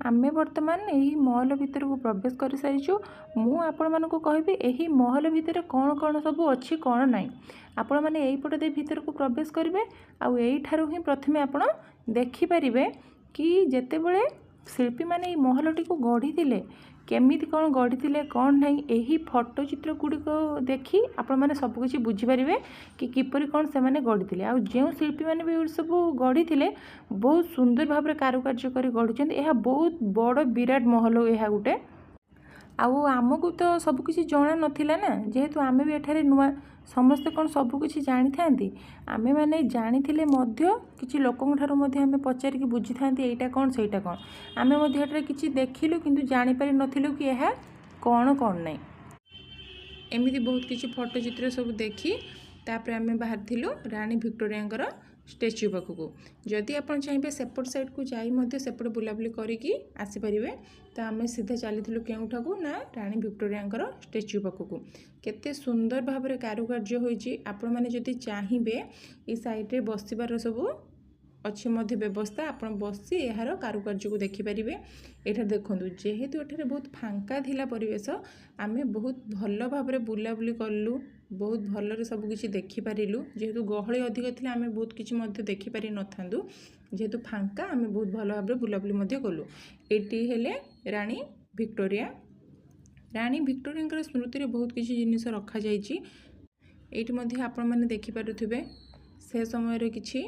आमे वर्तमान यही महल भितर को प्रवेश कर सारीचु। मु आपण मानक कहबी यही महल भितर कौन कौन सब अच्छी कौन नाई। आपण मैंने यही पट दे भीतर को प्रवेश करेंगे आठार ही प्रथमे आपण देखिपारे कि जितेबले शिल्पी मैंने महलटी को गढ़ी केमिति कौन गढ़ी कौन ना यही फोटो चित्र गुड़िक देखी आपण मैंने सबकि बुझीपारे कि किपरि कौन से मैंने गढ़ी आ जो शिल्पी मैंने भी सब गढ़ी बहुत सुंदर भाव में कारुकार्य कर गढ़ी। यह बहुत बड़ विराट महल यह गोटे आमको तो सबकि जना नाला ना जेहेतु आम भी एठारे नुआ समस्ते कौन सबकि जानी था आम मैंने जानी कि लोकों आम पचारिक बुझी था यहाँ कौन सेटा कौन आम कि देखिलु किंतु जानीपारि नथिलु कि यह कौन कौन नहीं एमती बहुत किसी फोटो चित्र सब देखी तापर आम बाहर थिलु रानी भिक्टोरिया स्टैच्यू पाखक जदि आप चाहिए सेपट साइड को जाई सेपट बुलाबुली करिकी आसीपारे तो आम सीधा चली केउठा को ना रानी भिक्टोरिया स्टैच्यू पाखक केते सुंदर भाव में कारुकार्य होइछि। आपण माने जदि चाहिए ये साइड रे बसिबार सब अच्छी व्यवस्था आपण बसी यार कारुकार्य को देखिपारे। एठार देखूँ जेहेतु एठार बहुत फांका थिला परिवेश आम बहुत भल भाव में बुलाबुली कलु बहुत भल सबकि देखिपारू जेहेतु गहली अधिक थी आम बहुत किसी देखिपारि नथांतु जेहेतु फांका आम बहुत भल भाव में बुलाबुली कलु। एटी हेले रानी भिक्टोरिया स्मृति रे बहुत किसी जिनिस रखा जाइछि। एटी मध्ये आपण माने देखिपारुथिबे से समय किछि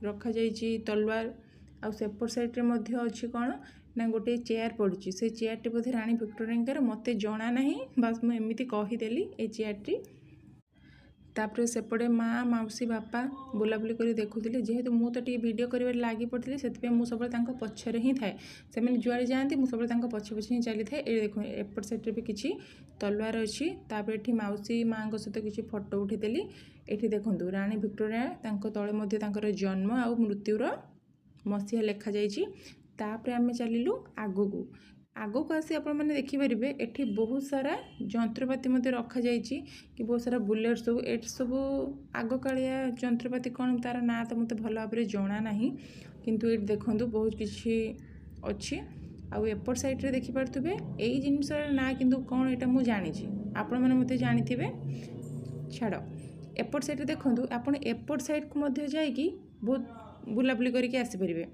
रखा जाइछि तलवार आ सेपट साइड रे मध्ये अछि कोन ना गोटे चेयर पड़ी से चेयर टी बोधे रानी भिक्टोरिया मते जना नहीं बस मु एमिति कहीदेली ए चेयर टी तापर सेपटे माँ मौसी बापा बुलाबुली कर देखुले जेहेतु मु तो टी वीडियो कर लगी पड़ी से सब पछरे ही थाए से जुआड़े जाती मुझे सब पछे पछे ही चली थाए। ये देखो एपट साइड भी किसी तलवार अच्छी तापर मौसी माँ सहित किसी फोटो उठेदेली। ये देखूँ रानी भिक्टोरिया तले जन्म आ मृत्युर मसीहा लिखा जापर आम चलू आगू आगक आसी आपण मैंने देखिपारे एठी बहुत सारा जंत्रपाति रखा जाइछि कि बहुत सारा बुलेट सब ए सब आगकालिया जंत्रपाति कौन तार ना तो मत भल भाव में जना ना किंतु ये देखूँ बहुत किसी अच्छी आउट साइड रे देखिपारे यही जिनस ना किंतु कौन यहाँ मुझे जानी आपण मैंने मत जानी छाड़ एपट साइड रे देखूँ आपड़ एपट साइड को जाकि बहुत बुलाबुली करके आसीपारे।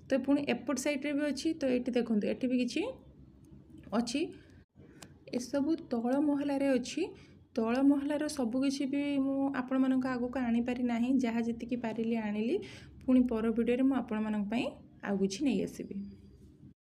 तो पुणी एपट साइड रे भी अच्छी तो ये देखूँ ये भी किसी अच्छी एसबू तल महलार अच्छी तल महलार सबकि भी आपण मानक आगक आनीपारि नाही जहाँ जी पारिली आनिली पुणी पर वीडियो मुझे आपण मानक आउ किछि नहीं आसीबी।